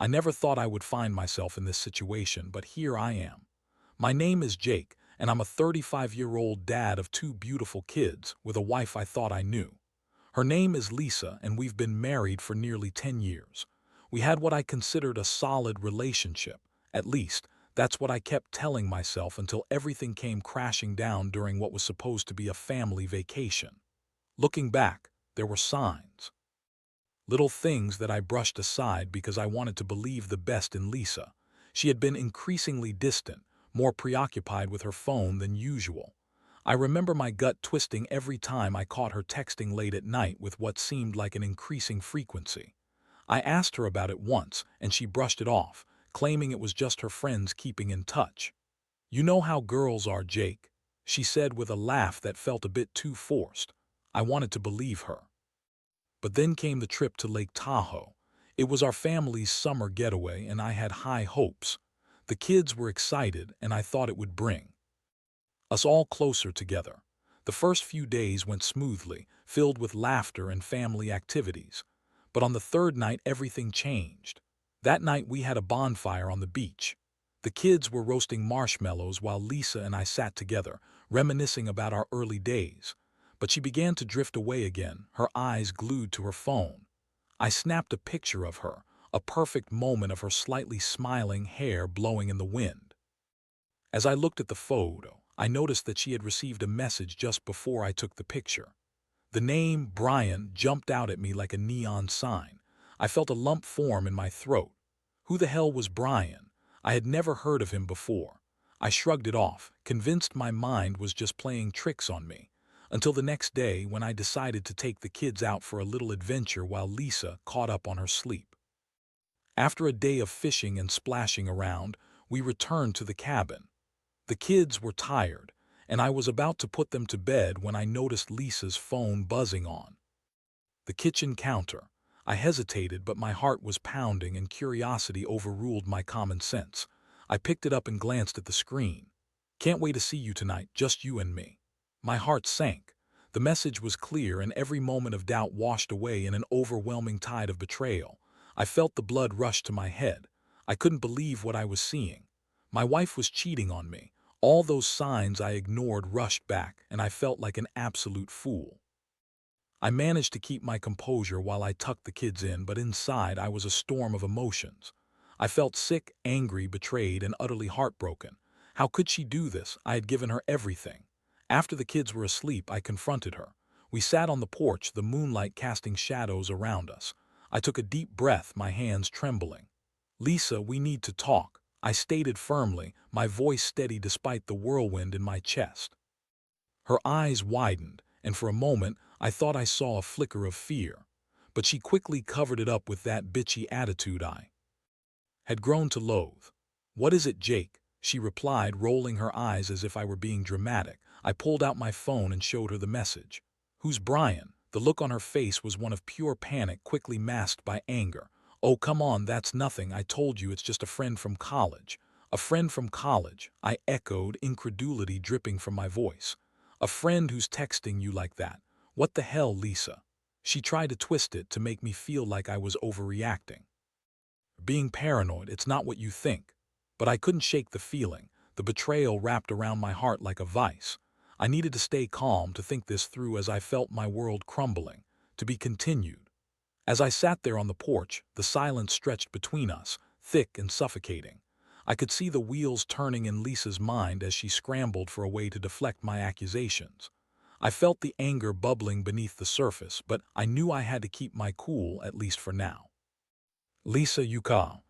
I never thought I would find myself in this situation, but here I am. My name is Jake, and I'm a 35-year-old dad of two beautiful kids with a wife I thought I knew. Her name is Lisa, and we've been married for nearly 10 years. We had what I considered a solid relationship. At least, that's what I kept telling myself until everything came crashing down during what was supposed to be a family vacation. Looking back, there were signs. Little things that I brushed aside because I wanted to believe the best in Lisa. She had been increasingly distant, more preoccupied with her phone than usual. I remember my gut twisting every time I caught her texting late at night with what seemed like an increasing frequency. I asked her about it once, and she brushed it off, claiming it was just her friends keeping in touch. "You know how girls are, Jake," she said with a laugh that felt a bit too forced. I wanted to believe her. But then came the trip to Lake Tahoe. It was our family's summer getaway, and I had high hopes. The kids were excited, and I thought it would bring us all closer together. The first few days went smoothly, filled with laughter and family activities. But on the third night, everything changed. That night, we had a bonfire on the beach. The kids were roasting marshmallows while Lisa and I sat together, reminiscing about our early days. But she began to drift away again, her eyes glued to her phone. I snapped a picture of her, a perfect moment of her slightly smiling hair blowing in the wind. As I looked at the photo, I noticed that she had received a message just before I took the picture. The name Brian jumped out at me like a neon sign. I felt a lump form in my throat. Who the hell was Brian? I had never heard of him before. I shrugged it off, convinced my mind was just playing tricks on me, until the next day when I decided to take the kids out for a little adventure while Lisa caught up on her sleep. After a day of fishing and splashing around, we returned to the cabin. The kids were tired, and I was about to put them to bed when I noticed Lisa's phone buzzing on the kitchen counter. I hesitated, but my heart was pounding and curiosity overruled my common sense. I picked it up and glanced at the screen. "Can't wait to see you tonight, just you and me." My heart sank. The message was clear, and every moment of doubt washed away in an overwhelming tide of betrayal. I felt the blood rush to my head. I couldn't believe what I was seeing. My wife was cheating on me. All those signs I ignored rushed back, and I felt like an absolute fool. I managed to keep my composure while I tucked the kids in, but inside I was a storm of emotions. I felt sick, angry, betrayed, and utterly heartbroken. How could she do this? I had given her everything. After the kids were asleep, I confronted her. We sat on the porch, the moonlight casting shadows around us. I took a deep breath, my hands trembling. "Lisa, we need to talk," I stated firmly, my voice steady despite the whirlwind in my chest. Her eyes widened, and for a moment I thought I saw a flicker of fear. But she quickly covered it up with that bitchy attitude I had grown to loathe. "What is it, Jake?" she replied, rolling her eyes as if I were being dramatic. I pulled out my phone and showed her the message. "Who's Brian?" The look on her face was one of pure panic, quickly masked by anger. "Oh, come on, that's nothing. I told you it's just a friend from college." "A friend from college," I echoed, incredulity dripping from my voice. "A friend who's texting you like that? What the hell, Lisa?" She tried to twist it to make me feel like I was overreacting. "Being paranoid, it's not what you think." But I couldn't shake the feeling. The betrayal wrapped around my heart like a vice. I needed to stay calm, to think this through as I felt my world crumbling. To be continued. As I sat there on the porch, the silence stretched between us, thick and suffocating. I could see the wheels turning in Lisa's mind as she scrambled for a way to deflect my accusations. I felt the anger bubbling beneath the surface, but I knew I had to keep my cool, at least for now. "Lisa, you calm.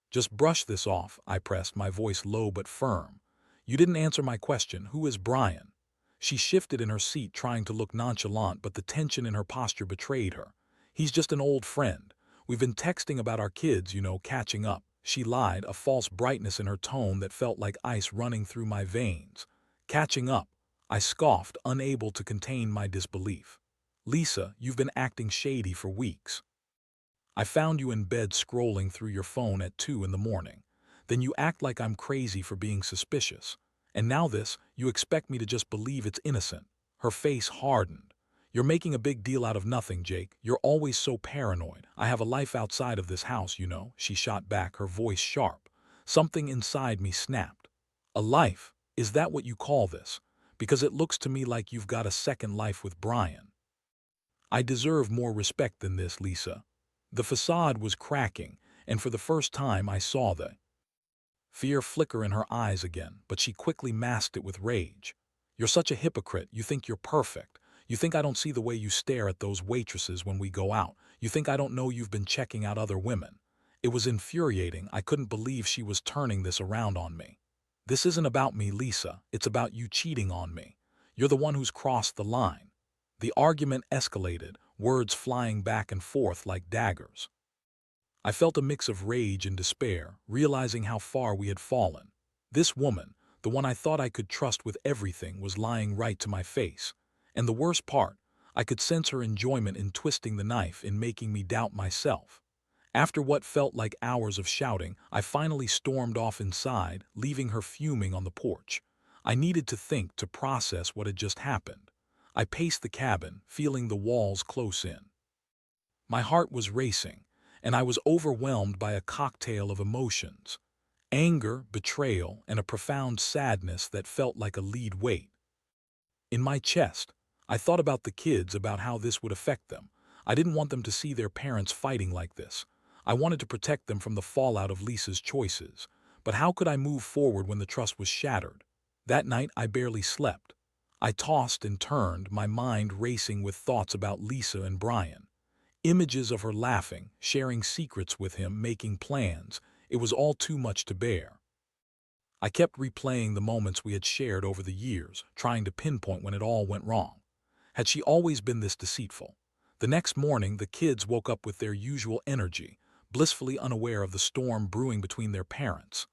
Just brush this off," I pressed, my voice low but firm. "You didn't answer my question. Who is Brian?" She shifted in her seat, trying to look nonchalant, but the tension in her posture betrayed her. "He's just an old friend. We've been texting about our kids, catching up." She lied, a false brightness in her tone that felt like ice running through my veins. "Catching up?" I scoffed, unable to contain my disbelief. "Lisa, you've been acting shady for weeks. I found you in bed scrolling through your phone at 2 in the morning. Then you act like I'm crazy for being suspicious. And now this, you expect me to just believe it's innocent." Her face hardened. You're making a big deal out of nothing, Jake. You're always so paranoid. I have a life outside of this house, you know, she shot back, her voice sharp. Something inside me snapped. A life? Is that what you call this? Because it looks to me like you've got a second life with Brian. I deserve more respect than this, Lisa. The facade was cracking, and for the first time I saw the fear flicker in her eyes again, but she quickly masked it with rage. You're such a hypocrite. You think you're perfect. You think I don't see the way you stare at those waitresses when we go out. You think I don't know you've been checking out other women. It was infuriating. I couldn't believe she was turning this around on me. This isn't about me, Lisa. It's about you cheating on me. You're the one who's crossed the line. The argument escalated, words flying back and forth like daggers. I felt a mix of rage and despair, realizing how far we had fallen. This woman, the one I thought I could trust with everything, was lying right to my face. And the worst part, I could sense her enjoyment in twisting the knife, in making me doubt myself. After what felt like hours of shouting, I finally stormed off inside, leaving her fuming on the porch. I needed to think, to process what had just happened. I paced the cabin, feeling the walls close in. My heart was racing, and I was overwhelmed by a cocktail of emotions. Anger, betrayal, and a profound sadness that felt like a lead weight. In my chest, I thought about the kids, about how this would affect them. I didn't want them to see their parents fighting like this. I wanted to protect them from the fallout of Lisa's choices. But how could I move forward when the trust was shattered? That night, I barely slept. I tossed and turned, my mind racing with thoughts about Lisa and Brian. Images of her laughing, sharing secrets with him, making plans. It was all too much to bear. I kept replaying the moments we had shared over the years, trying to pinpoint when it all went wrong. Had she always been this deceitful? The next morning, the kids woke up with their usual energy, blissfully unaware of the storm brewing between their parents.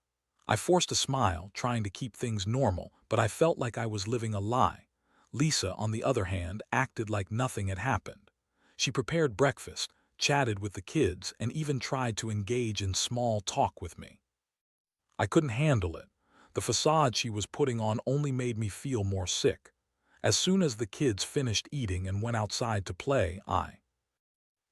I forced a smile, trying to keep things normal, but I felt like I was living a lie. Lisa, on the other hand, acted like nothing had happened. She prepared breakfast, chatted with the kids, and even tried to engage in small talk with me. I couldn't handle it. The facade she was putting on only made me feel more sick. As soon as the kids finished eating and went outside to play, I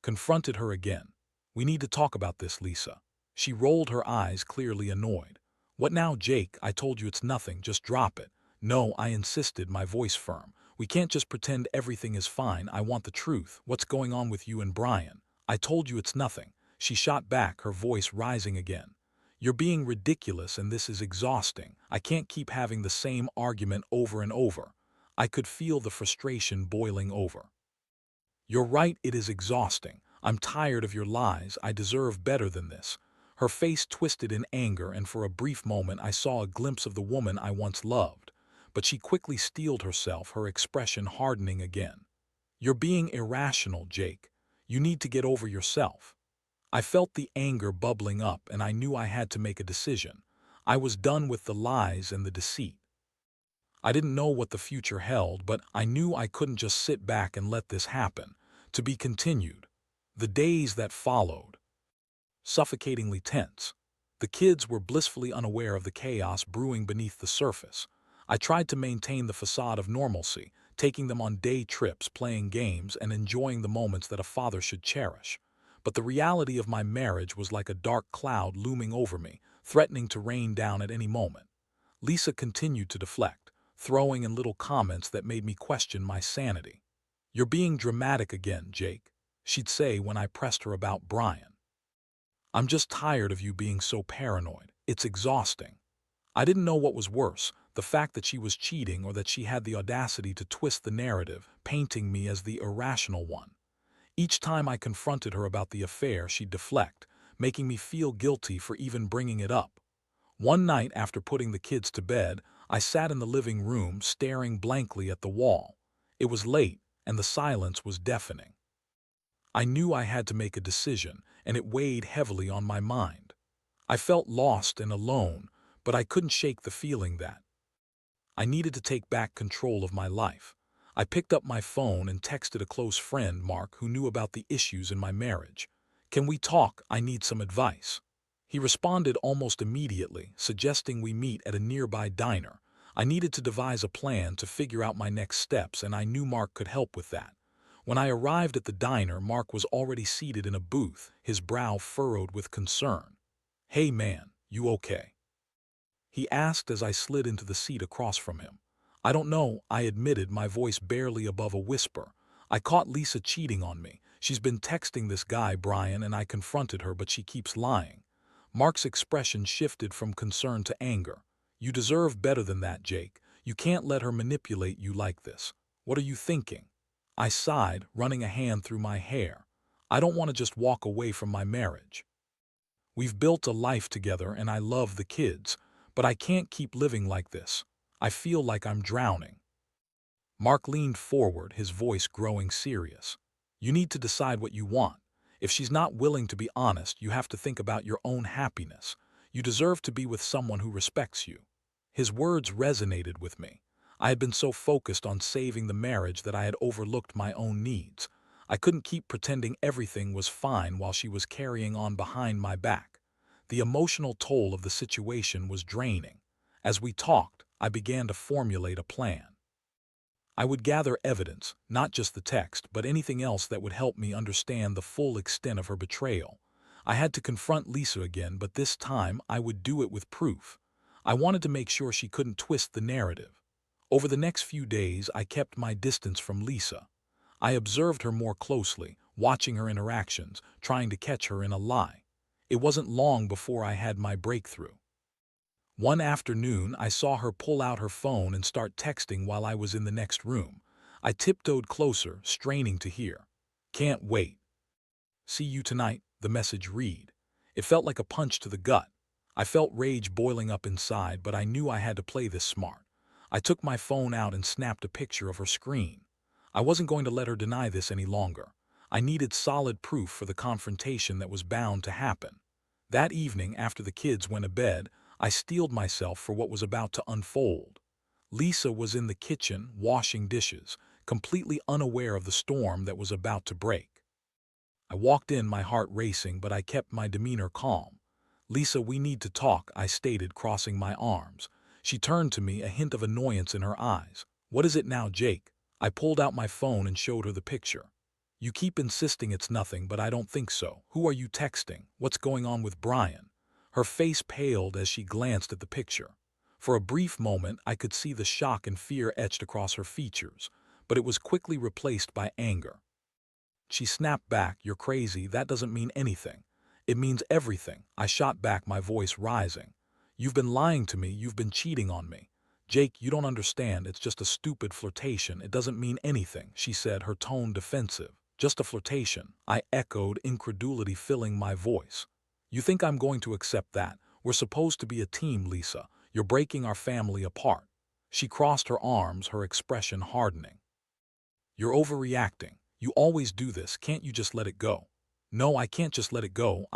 confronted her again. We need to talk about this, Lisa. She rolled her eyes, clearly annoyed. What now, Jake? I told you it's nothing, just drop it. No, I insisted, my voice firm. We can't just pretend everything is fine. I want the truth. What's going on with you and Brian? I told you it's nothing. She shot back, her voice rising again. You're being ridiculous, and this is exhausting. I can't keep having the same argument over and over. I could feel the frustration boiling over. You're right, it is exhausting. I'm tired of your lies. I deserve better than this. Her face twisted in anger, and for a brief moment I saw a glimpse of the woman I once loved. But she quickly steeled herself, her expression hardening again. You're being irrational, Jake. You need to get over yourself. I felt the anger bubbling up, and I knew I had to make a decision. I was done with the lies and the deceit. I didn't know what the future held, but I knew I couldn't just sit back and let this happen. To be continued. The days that followed. Suffocatingly tense. The kids were blissfully unaware of the chaos brewing beneath the surface. I tried to maintain the facade of normalcy, taking them on day trips, playing games, and enjoying the moments that a father should cherish. But the reality of my marriage was like a dark cloud looming over me, threatening to rain down at any moment. Lisa continued to deflect, throwing in little comments that made me question my sanity. You're being dramatic again, Jake, she'd say when I pressed her about Brian. I'm just tired of you being so paranoid. It's exhausting. I didn't know what was worse, the fact that she was cheating or that she had the audacity to twist the narrative, painting me as the irrational one. Each time I confronted her about the affair, she'd deflect, making me feel guilty for even bringing it up. One night, after putting the kids to bed, I sat in the living room, staring blankly at the wall. It was late, and the silence was deafening. I knew I had to make a decision, and it weighed heavily on my mind. I felt lost and alone, but I couldn't shake the feeling that I needed to take back control of my life. I picked up my phone and texted a close friend, Mark, who knew about the issues in my marriage. Can we talk? I need some advice. He responded almost immediately, suggesting we meet at a nearby diner. I needed to devise a plan to figure out my next steps, and I knew Mark could help with that. When I arrived at the diner, Mark was already seated in a booth, his brow furrowed with concern. "Hey man, you okay?" he asked as I slid into the seat across from him. "I don't know," I admitted, my voice barely above a whisper. "I caught Lisa cheating on me. She's been texting this guy, Brian, and I confronted her, but she keeps lying." Mark's expression shifted from concern to anger. "You deserve better than that, Jake. You can't let her manipulate you like this. What are you thinking?" I sighed, running a hand through my hair. "I don't want to just walk away from my marriage. We've built a life together and I love the kids, but I can't keep living like this. I feel like I'm drowning." Mark leaned forward, his voice growing serious. "You need to decide what you want. If she's not willing to be honest, you have to think about your own happiness. You deserve to be with someone who respects you." His words resonated with me. I had been so focused on saving the marriage that I had overlooked my own needs. I couldn't keep pretending everything was fine while she was carrying on behind my back. The emotional toll of the situation was draining. As we talked, I began to formulate a plan. I would gather evidence, not just the text, but anything else that would help me understand the full extent of her betrayal. I had to confront Lisa again, but this time I would do it with proof. I wanted to make sure she couldn't twist the narrative. Over the next few days, I kept my distance from Lisa. I observed her more closely, watching her interactions, trying to catch her in a lie. It wasn't long before I had my breakthrough. One afternoon, I saw her pull out her phone and start texting while I was in the next room. I tiptoed closer, straining to hear. "Can't wait. See you tonight," the message read. It felt like a punch to the gut. I felt rage boiling up inside, but I knew I had to play this smart. I took my phone out and snapped a picture of her screen. I wasn't going to let her deny this any longer. I needed solid proof for the confrontation that was bound to happen. That evening, after the kids went to bed, I steeled myself for what was about to unfold. Lisa was in the kitchen, washing dishes, completely unaware of the storm that was about to break. I walked in, my heart racing, but I kept my demeanor calm. "Lisa, we need to talk," I stated, crossing my arms. She turned to me, a hint of annoyance in her eyes. "What is it now, Jake?" I pulled out my phone and showed her the picture. "You keep insisting it's nothing, but I don't think so. Who are you texting? What's going on with Brian?" Her face paled as she glanced at the picture. For a brief moment, I could see the shock and fear etched across her features, but it was quickly replaced by anger. She snapped back, "You're crazy. That doesn't mean anything." "It means everything," I shot back, my voice rising. "You've been lying to me. You've been cheating on me." "Jake, you don't understand. It's just a stupid flirtation. It doesn't mean anything," she said, her tone defensive. "Just a flirtation," I echoed, incredulity filling my voice. "You think I'm going to accept that? We're supposed to be a team, Lisa. You're breaking our family apart." She crossed her arms, her expression hardening. "You're overreacting. You always do this. Can't you just let it go?" "No, I can't just let it go.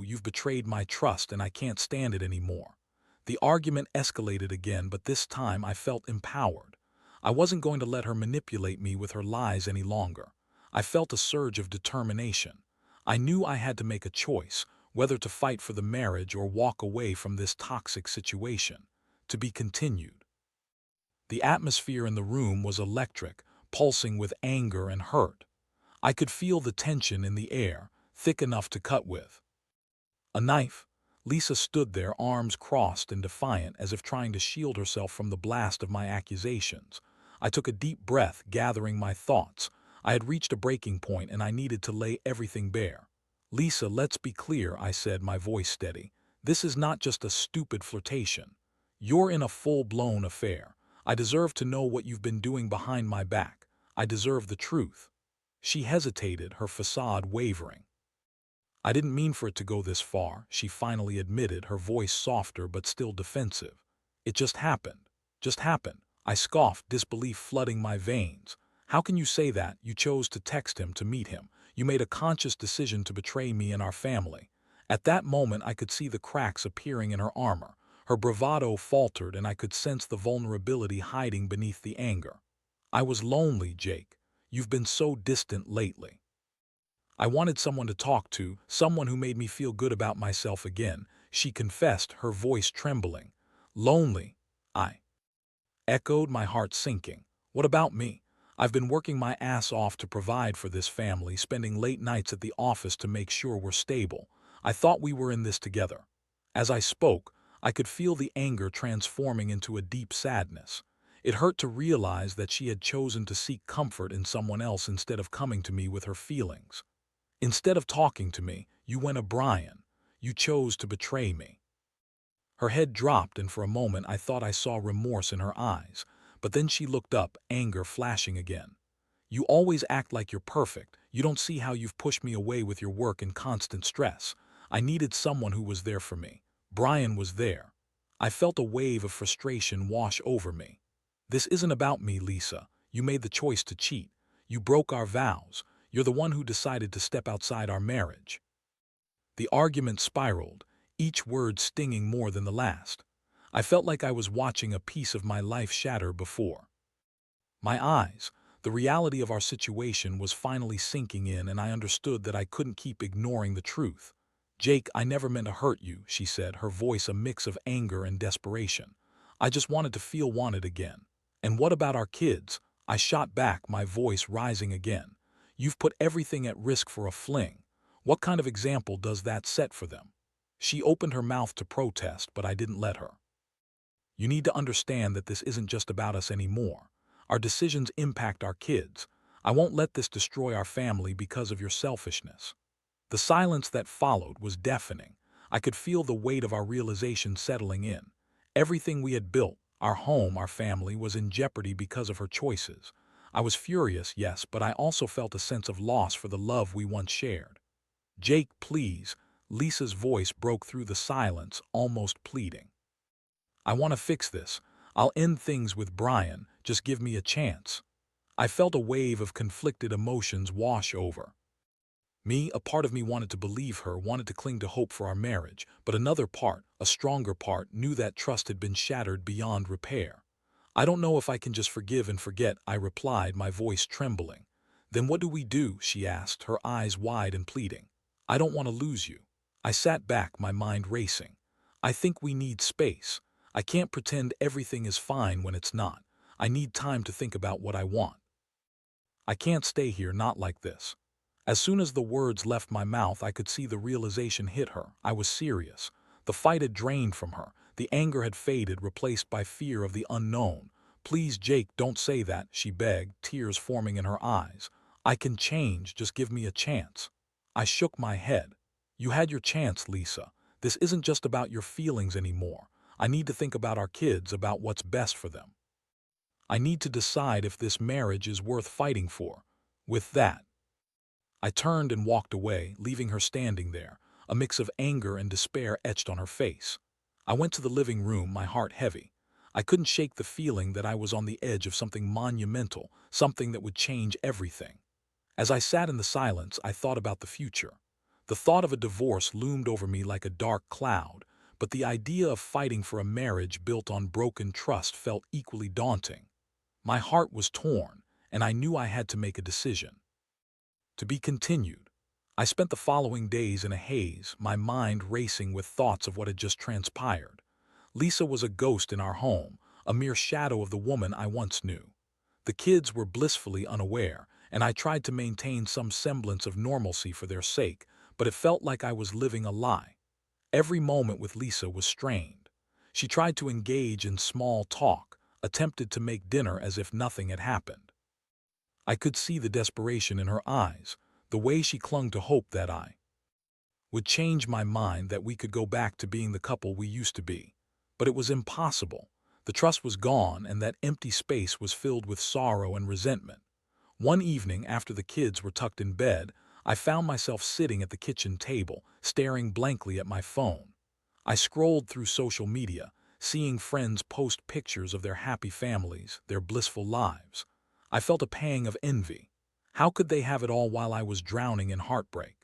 You've betrayed my trust and I can't stand it anymore." The argument escalated again, but this time I felt empowered. I wasn't going to let her manipulate me with her lies any longer. I felt a surge of determination. I knew I had to make a choice, whether to fight for the marriage or walk away from this toxic situation. To be continued. The atmosphere in the room was electric, pulsing with anger and hurt. I could feel the tension in the air, thick enough to cut with a knife. Lisa stood there, arms crossed and defiant, as if trying to shield herself from the blast of my accusations. I took a deep breath, gathering my thoughts. I had reached a breaking point and I needed to lay everything bare. "Lisa, let's be clear," I said, my voice steady. "This is not just a stupid flirtation. You're in a full-blown affair. I deserve to know what you've been doing behind my back. I deserve the truth." She hesitated, her facade wavering. "I didn't mean for it to go this far," she finally admitted, her voice softer but still defensive. "It just happened. Just happened." I scoffed, disbelief flooding my veins. "How can you say that? You chose to text him, to meet him. You made a conscious decision to betray me and our family." At that moment, I could see the cracks appearing in her armor. Her bravado faltered, and I could sense the vulnerability hiding beneath the anger. "I was lonely, Jake. You've been so distant lately. I wanted someone to talk to, someone who made me feel good about myself again," she confessed, her voice trembling. "Lonely?" I echoed, my heart sinking. "What about me? I've been working my ass off to provide for this family, spending late nights at the office to make sure we're stable. I thought we were in this together." As I spoke, I could feel the anger transforming into a deep sadness. It hurt to realize that she had chosen to seek comfort in someone else instead of coming to me with her feelings. Instead of talking to me, you went a Brian. You chose to betray me. Her head dropped, and for a moment I thought I saw remorse in her eyes, but then she looked up, anger flashing again. "You always act like you're perfect. You don't see how you've pushed me away with your work and constant stress. I needed someone who was there for me. Brian was there." I felt a wave of frustration wash over me. "This isn't about me, Lisa. You made the choice to cheat. You broke our vows. You're the one who decided to step outside our marriage." The argument spiraled, each word stinging more than the last. I felt like I was watching a piece of my life shatter before my eyes. The reality of our situation was finally sinking in, and I understood that I couldn't keep ignoring the truth. "Jake, I never meant to hurt you," she said, her voice a mix of anger and desperation. "I just wanted to feel wanted again." "And what about our kids?" I shot back, my voice rising again. "You've put everything at risk for a fling. What kind of example does that set for them?" She opened her mouth to protest, but I didn't let her. "You need to understand that this isn't just about us anymore. Our decisions impact our kids. I won't let this destroy our family because of your selfishness." The silence that followed was deafening. I could feel the weight of our realization settling in. Everything we had built, our home, our family, was in jeopardy because of her choices. I was furious, yes, but I also felt a sense of loss for the love we once shared. "Jake, please." Lisa's voice broke through the silence, almost pleading. "I want to fix this. I'll end things with Brian. Just give me a chance." I felt a wave of conflicted emotions wash over me. A part of me wanted to believe her, wanted to cling to hope for our marriage, but another part, a stronger part, knew that trust had been shattered beyond repair. "I don't know if I can just forgive and forget," I replied, my voice trembling. "Then what do we do?" she asked, her eyes wide and pleading. "I don't want to lose you." I sat back, my mind racing. "I think we need space. I can't pretend everything is fine when it's not. I need time to think about what I want. I can't stay here, not like this." As soon as the words left my mouth, I could see the realization hit her. I was serious. The fight had drained from her. The anger had faded, replaced by fear of the unknown. "Please, Jake, don't say that," she begged, tears forming in her eyes. "I can change, just give me a chance." I shook my head. "You had your chance, Lisa. This isn't just about your feelings anymore. I need to think about our kids, about what's best for them. I need to decide if this marriage is worth fighting for." With that, I turned and walked away, leaving her standing there, a mix of anger and despair etched on her face. I went to the living room, my heart heavy. I couldn't shake the feeling that I was on the edge of something monumental, something that would change everything. As I sat in the silence, I thought about the future. The thought of a divorce loomed over me like a dark cloud, but the idea of fighting for a marriage built on broken trust felt equally daunting. My heart was torn, and I knew I had to make a decision. To be continued. I spent the following days in a haze, my mind racing with thoughts of what had just transpired. Lisa was a ghost in our home, a mere shadow of the woman I once knew. The kids were blissfully unaware, and I tried to maintain some semblance of normalcy for their sake, but it felt like I was living a lie. Every moment with Lisa was strained. She tried to engage in small talk, attempted to make dinner as if nothing had happened. I could see the desperation in her eyes, the way she clung to hope that I would change my mind, that we could go back to being the couple we used to be. But it was impossible. The trust was gone, and that empty space was filled with sorrow and resentment. One evening, after the kids were tucked in bed, I found myself sitting at the kitchen table, staring blankly at my phone. I scrolled through social media, seeing friends post pictures of their happy families, their blissful lives. I felt a pang of envy. How could they have it all while I was drowning in heartbreak?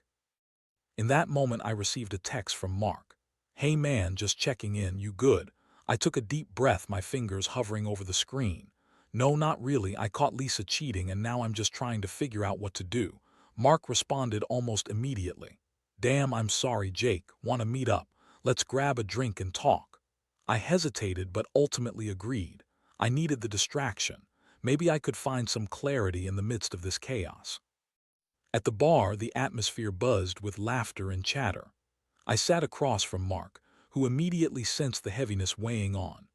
In that moment, I received a text from Mark. "Hey man, just checking in, you good?" I took a deep breath, my fingers hovering over the screen. "No, not really. I caught Lisa cheating, and now I'm just trying to figure out what to do." Mark responded almost immediately. "Damn, I'm sorry, Jake. Want to meet up? Let's grab a drink and talk." I hesitated, but ultimately agreed. I needed the distraction. Maybe I could find some clarity in the midst of this chaos. At the bar, the atmosphere buzzed with laughter and chatter. I sat across from Mark, who immediately sensed the heaviness weighing on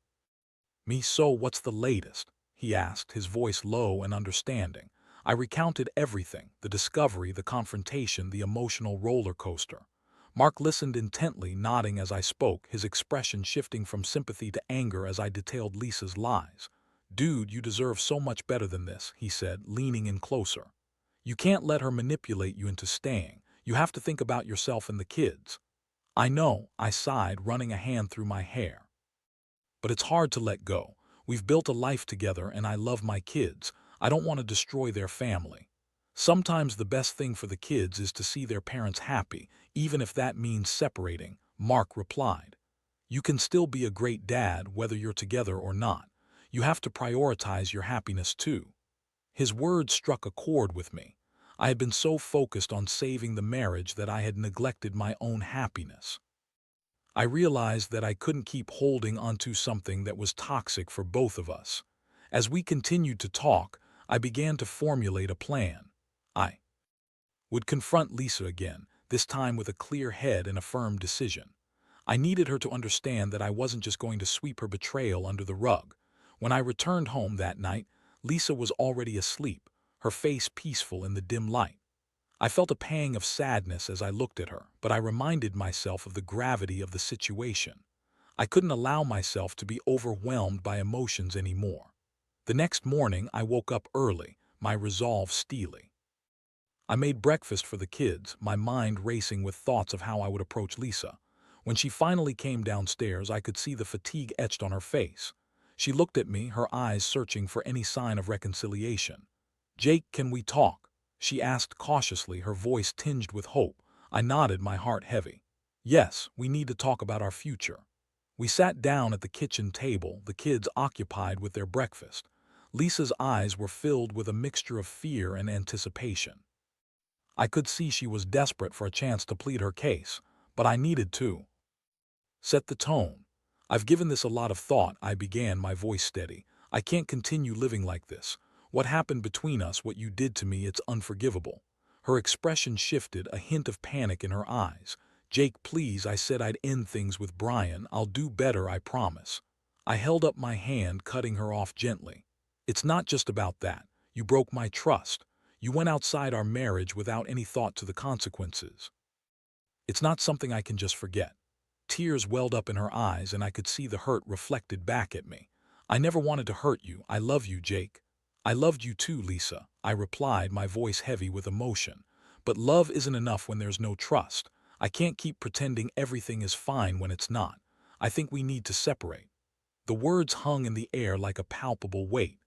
me. "So, what's the latest?" he asked, his voice low and understanding. I recounted everything: the discovery, the confrontation, the emotional roller coaster. Mark listened intently, nodding as I spoke, his expression shifting from sympathy to anger as I detailed Lisa's lies. "Dude, you deserve so much better than this," he said, leaning in closer. "You can't let her manipulate you into staying. You have to think about yourself and the kids." "I know," I sighed, running a hand through my hair. "But it's hard to let go. We've built a life together and I love my kids. I don't want to destroy their family. Sometimes the best thing for the kids is to see their parents happy, even if that means separating," Mark replied. "You can still be a great dad whether you're together or not. You have to prioritize your happiness too." His words struck a chord with me. I had been so focused on saving the marriage that I had neglected my own happiness. I realized that I couldn't keep holding onto something that was toxic for both of us. As we continued to talk, I began to formulate a plan. I would confront Lisa again, this time with a clear head and a firm decision. I needed her to understand that I wasn't just going to sweep her betrayal under the rug. When I returned home that night, Lisa was already asleep, her face peaceful in the dim light. I felt a pang of sadness as I looked at her, but I reminded myself of the gravity of the situation. I couldn't allow myself to be overwhelmed by emotions anymore. The next morning, I woke up early, my resolve steely. I made breakfast for the kids, my mind racing with thoughts of how I would approach Lisa. When she finally came downstairs, I could see the fatigue etched on her face. She looked at me, her eyes searching for any sign of reconciliation. "Jake, can we talk?" she asked cautiously, her voice tinged with hope. I nodded, my heart heavy. "Yes, we need to talk about our future." We sat down at the kitchen table, the kids occupied with their breakfast. Lisa's eyes were filled with a mixture of fear and anticipation. I could see she was desperate for a chance to plead her case, but I needed to set the tone. "I've given this a lot of thought," I began, my voice steady. "I can't continue living like this. What happened between us, what you did to me, it's unforgivable." Her expression shifted, a hint of panic in her eyes. "Jake, please, I said I'd end things with Brian. I'll do better, I promise." I held up my hand, cutting her off gently. "It's not just about that. You broke my trust. You went outside our marriage without any thought to the consequences. It's not something I can just forget." Tears welled up in her eyes, and I could see the hurt reflected back at me. "I never wanted to hurt you. I love you, Jake." "I loved you too, Lisa," I replied, my voice heavy with emotion. "But love isn't enough when there's no trust. I can't keep pretending everything is fine when it's not. I think we need to separate." The words hung in the air like a palpable weight.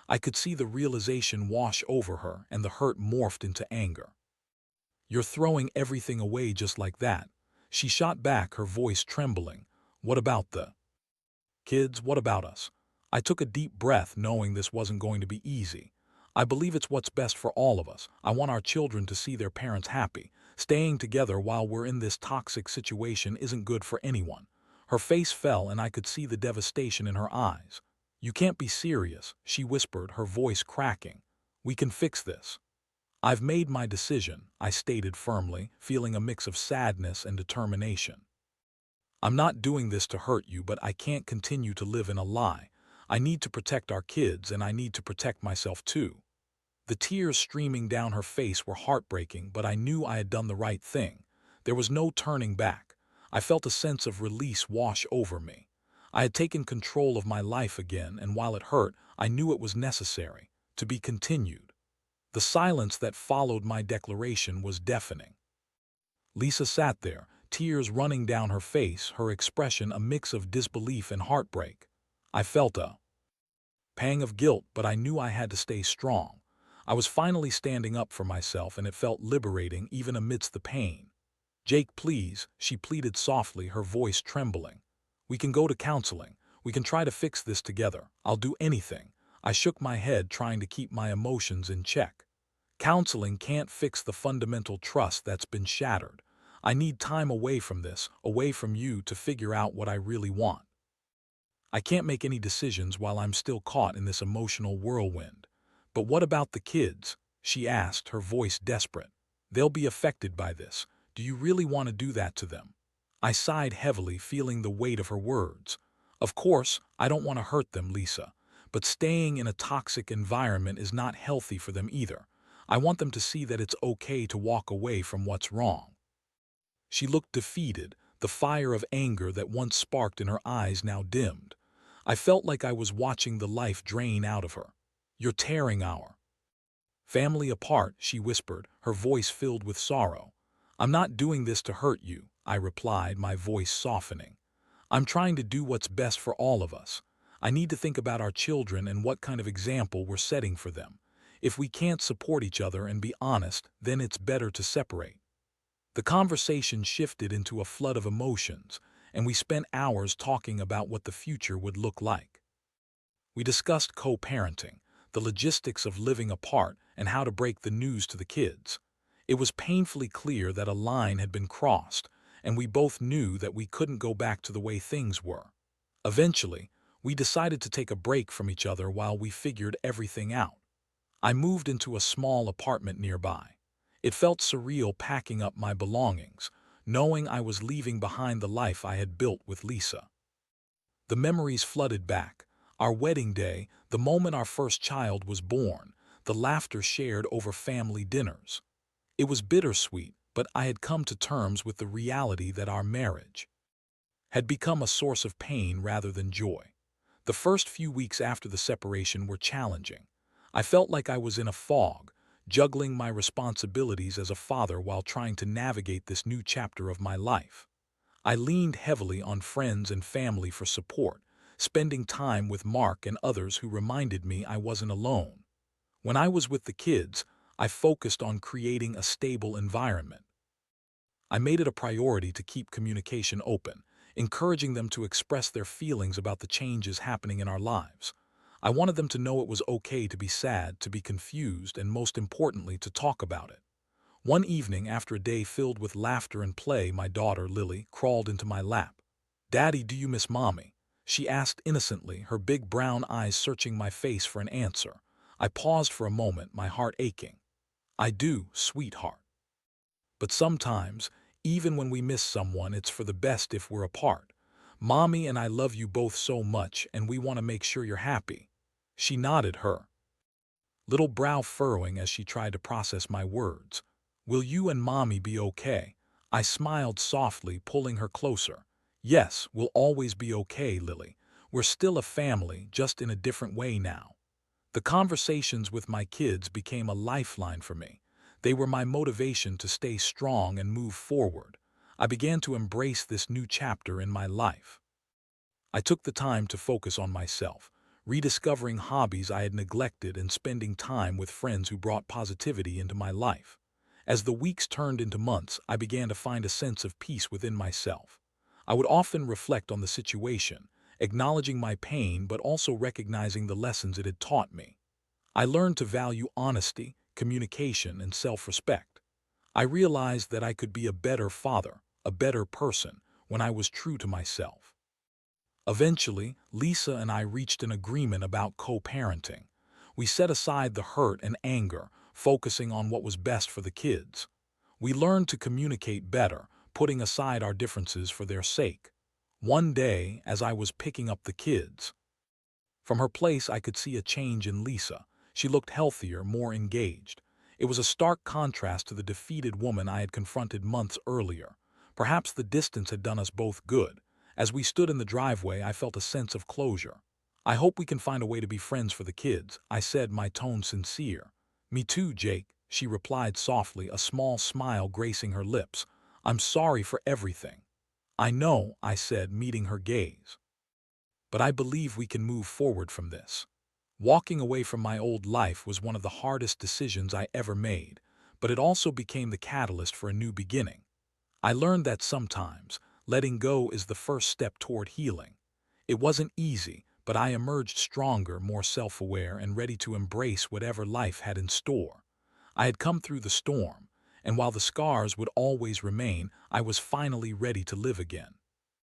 I could see the realization wash over her, and the hurt morphed into anger. "You're throwing everything away just like that," she shot back, her voice trembling. "What about the kids? What about us?" I took a deep breath, knowing this wasn't going to be easy. "I believe it's what's best for all of us. I want our children to see their parents happy. Staying together while we're in this toxic situation isn't good for anyone." Her face fell, and I could see the devastation in her eyes. "You can't be serious," she whispered, her voice cracking. "We can fix this." "I've made my decision," I stated firmly, feeling a mix of sadness and determination. "I'm not doing this to hurt you, but I can't continue to live in a lie. I need to protect our kids, and I need to protect myself too." The tears streaming down her face were heartbreaking, but I knew I had done the right thing. There was no turning back. I felt a sense of release wash over me. I had taken control of my life again, and while it hurt, I knew it was necessary. To be continued. The silence that followed my declaration was deafening. Lisa sat there, tears running down her face, her expression a mix of disbelief and heartbreak. I felt a pang of guilt, but I knew I had to stay strong. I was finally standing up for myself, and it felt liberating even amidst the pain. "Jake, please," she pleaded softly, her voice trembling. "We can go to counseling. We can try to fix this together. I'll do anything." I shook my head, trying to keep my emotions in check. "Counseling can't fix the fundamental trust that's been shattered. I need time away from this, away from you, to figure out what I really want." I can't make any decisions while I'm still caught in this emotional whirlwind. But what about the kids? She asked, her voice desperate. They'll be affected by this. Do you really want to do that to them? I sighed heavily, feeling the weight of her words. Of course, I don't want to hurt them, Lisa. But staying in a toxic environment is not healthy for them either. I want them to see that it's okay to walk away from what's wrong. She looked defeated, the fire of anger that once sparked in her eyes now dimmed. I felt like I was watching the life drain out of her. You're tearing our family apart, she whispered, her voice filled with sorrow. I'm not doing this to hurt you, I replied, my voice softening. I'm trying to do what's best for all of us. I need to think about our children and what kind of example we're setting for them. If we can't support each other and be honest, then it's better to separate. The conversation shifted into a flood of emotions, and we spent hours talking about what the future would look like. We discussed co-parenting, the logistics of living apart, and how to break the news to the kids. It was painfully clear that a line had been crossed, and we both knew that we couldn't go back to the way things were. Eventually, we decided to take a break from each other while we figured everything out. I moved into a small apartment nearby. It felt surreal packing up my belongings, knowing I was leaving behind the life I had built with Lisa. The memories flooded back. Our wedding day, the moment our first child was born, the laughter shared over family dinners. It was bittersweet, but I had come to terms with the reality that our marriage had become a source of pain rather than joy. The first few weeks after the separation were challenging. I felt like I was in a fog, juggling my responsibilities as a father while trying to navigate this new chapter of my life. I leaned heavily on friends and family for support, spending time with Mark and others who reminded me I wasn't alone. When I was with the kids, I focused on creating a stable environment. I made it a priority to keep communication open, encouraging them to express their feelings about the changes happening in our lives. I wanted them to know it was okay to be sad, to be confused, and most importantly, to talk about it. One evening, after a day filled with laughter and play, my daughter, Lily, crawled into my lap. "Daddy, do you miss Mommy?" she asked innocently, her big brown eyes searching my face for an answer. I paused for a moment, my heart aching. "I do, sweetheart. But sometimes, even when we miss someone, it's for the best if we're apart. Mommy and I love you both so much, and we want to make sure you're happy." She nodded, her little brow furrowing as she tried to process my words. "Will you and Mommy be okay?" I smiled softly, pulling her closer. "Yes, we'll always be okay, Lily. We're still a family, just in a different way now." The conversations with my kids became a lifeline for me. They were my motivation to stay strong and move forward. I began to embrace this new chapter in my life. I took the time to focus on myself, rediscovering hobbies I had neglected and spending time with friends who brought positivity into my life. As the weeks turned into months, I began to find a sense of peace within myself. I would often reflect on the situation, acknowledging my pain but also recognizing the lessons it had taught me. I learned to value honesty, communication, and self-respect. I realized that I could be a better father, a better person, when I was true to myself. Eventually, Lisa and I reached an agreement about co-parenting. We set aside the hurt and anger, focusing on what was best for the kids. We learned to communicate better, putting aside our differences for their sake. One day, as I was picking up the kids from her place, I could see a change in Lisa. She looked healthier, more engaged. It was a stark contrast to the defeated woman I had confronted months earlier. Perhaps the distance had done us both good. As we stood in the driveway, I felt a sense of closure. "I hope we can find a way to be friends for the kids," I said, my tone sincere. "Me too, Jake," she replied softly, a small smile gracing her lips. "I'm sorry for everything." "I know," I said, meeting her gaze. "But I believe we can move forward from this." Walking away from my old life was one of the hardest decisions I ever made, but it also became the catalyst for a new beginning. I learned that sometimes letting go is the first step toward healing. It wasn't easy, but I emerged stronger, more self-aware, and ready to embrace whatever life had in store. I had come through the storm, and while the scars would always remain, I was finally ready to live again.